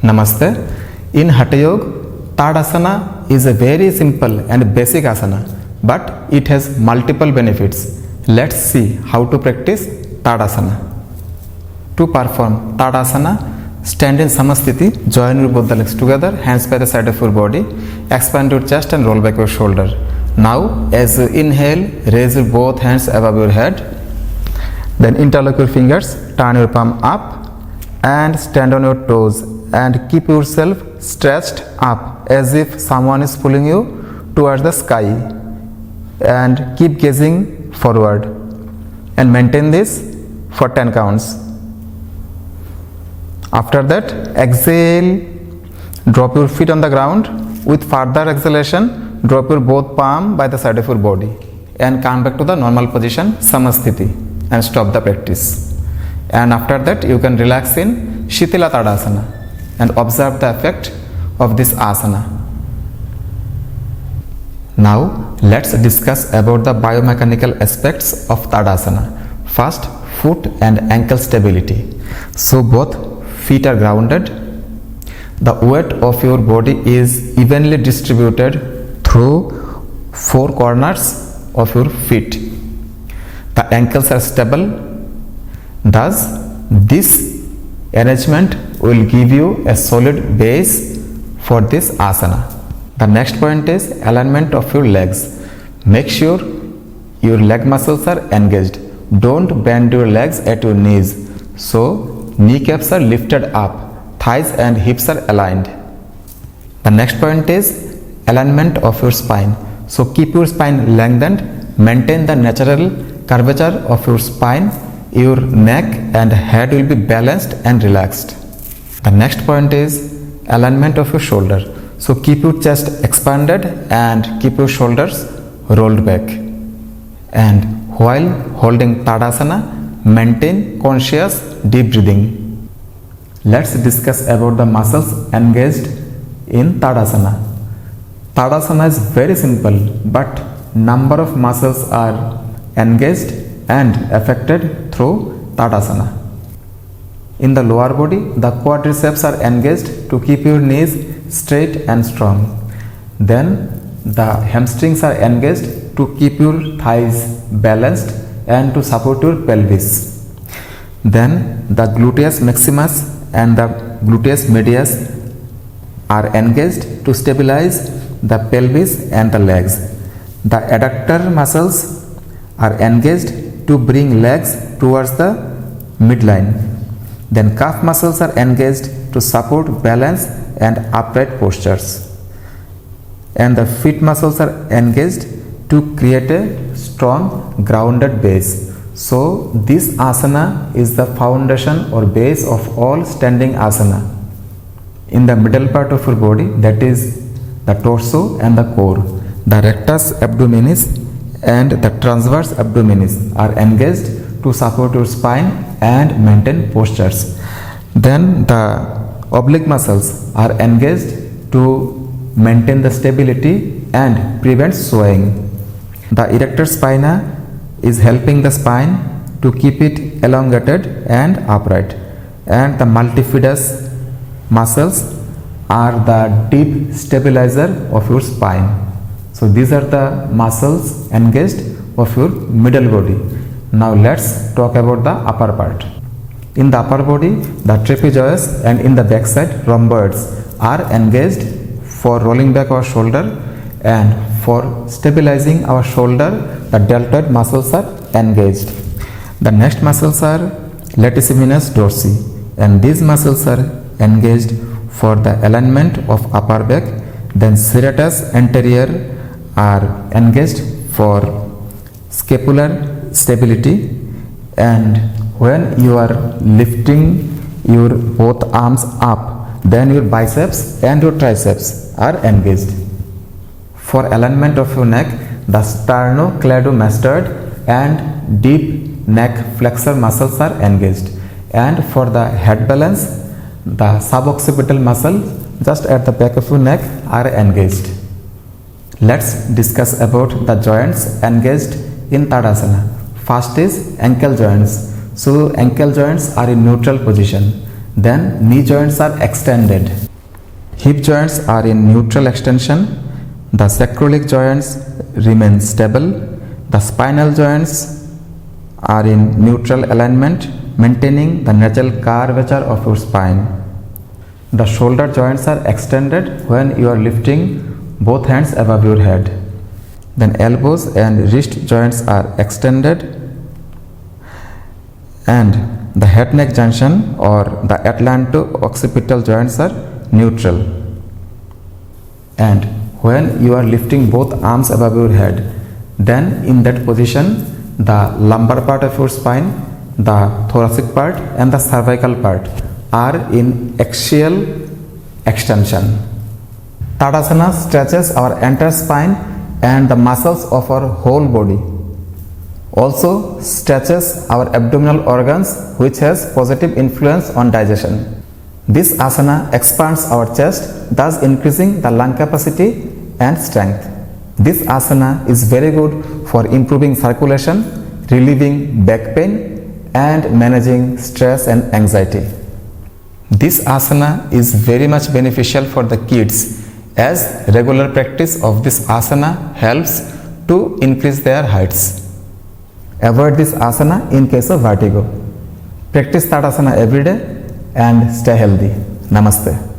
Namaste. In Hatha Yoga, Tadasana is a very simple and basic asana, but it has multiple benefits. Let's see how to practice Tadasana. To perform Tadasana, stand in Samasthiti, join your both the legs together, hands by the side of your body, expand your chest and roll back your shoulder. Now, as you inhale, raise your both hands above your head, then interlock your fingers, turn your palm up and stand on your toes and keep yourself stretched up as if someone is pulling you towards the sky, and keep gazing forward and maintain this for 10 counts. After that, exhale, drop your feet on the ground. With further exhalation, drop your both palm by the side of your body and come back to the normal position, Samasthiti, and stop the practice. And after that, you can relax in Shitila Tadasana and observe the effect of this asana. Now, let's discuss about the biomechanical aspects of Tadasana. First, foot and ankle stability. So, both feet are grounded. The weight of your body is evenly distributed through four corners of your feet. The ankles are stable. Thus, this arrangement will give you a solid base for this asana. The next point is alignment of your legs. Make sure your leg muscles are engaged. Don't bend your legs at your knees. So, kneecaps are lifted up, thighs and hips are aligned. The next point is alignment of your spine. So, keep your spine lengthened, maintain the natural curvature of your spine. Your neck and head will be balanced and relaxed. The next point is alignment of your shoulder. So keep your chest expanded and keep your shoulders rolled back. And while holding Tadasana, maintain conscious deep breathing. Let's discuss about the muscles engaged in Tadasana. Tadasana is very simple, but number of muscles are engaged and affected through Tadasana. In the lower body, the quadriceps are engaged to keep your knees straight and strong. Then the hamstrings are engaged to keep your thighs balanced and to support your pelvis. Then the gluteus maximus and the gluteus medius are engaged to stabilize the pelvis and the legs. The adductor muscles are engaged to bring legs towards the midline. Then calf muscles are engaged to support balance and upright postures. And the feet muscles are engaged to create a strong grounded base. So this asana is the foundation or base of all standing asana. In the middle part of your body, that is the torso and the core, the rectus abdominis and the transverse abdominis are engaged to support your spine and maintain postures. Then the oblique muscles are engaged to maintain the stability and prevent swaying. The erector spina is helping the spine to keep it elongated and upright. And the multifidus muscles are the deep stabilizer of your spine. So these are the muscles engaged of your middle body. Now let's talk about the upper part. In the upper body, the trapezoids and in the backside rhomboids are engaged for rolling back our shoulder, and for stabilizing our shoulder, the deltoid muscles are engaged. The next muscles are latissimus dorsi, and these muscles are engaged for the alignment of upper back. Then serratus anterior are engaged for scapular stability, and when you are lifting your both arms up, then your biceps and your triceps are engaged. For alignment of your neck, the sternocleidomastoid and deep neck flexor muscles are engaged, and for the head balance, the suboccipital muscle just at the back of your neck are engaged. Let's discuss about the joints engaged in Tadasana. First is ankle joints. So ankle joints are in neutral position. Then knee joints are extended. Hip joints are in neutral extension. The sacroiliac joints remain stable. The spinal joints are in neutral alignment, maintaining the natural curvature of your spine. The shoulder joints are extended when you are lifting both hands above your head. Then elbows and wrist joints are extended, and the head neck junction or the atlanto-occipital joints are neutral. And when you are lifting both arms above your head, then in that position the lumbar part of your spine, the thoracic part and the cervical part are in axial extension. Tadasana stretches our entire spine and the muscles of our whole body. Also stretches our abdominal organs, which has positive influence on digestion. This asana expands our chest, thus increasing the lung capacity and strength. This asana is very good for improving circulation, relieving back pain and managing stress and anxiety. This asana is very much beneficial for the kids, as regular practice of this asana helps to increase their heights. Avoid this asana in case of vertigo. Practice Tadasana every day and stay healthy. Namaste.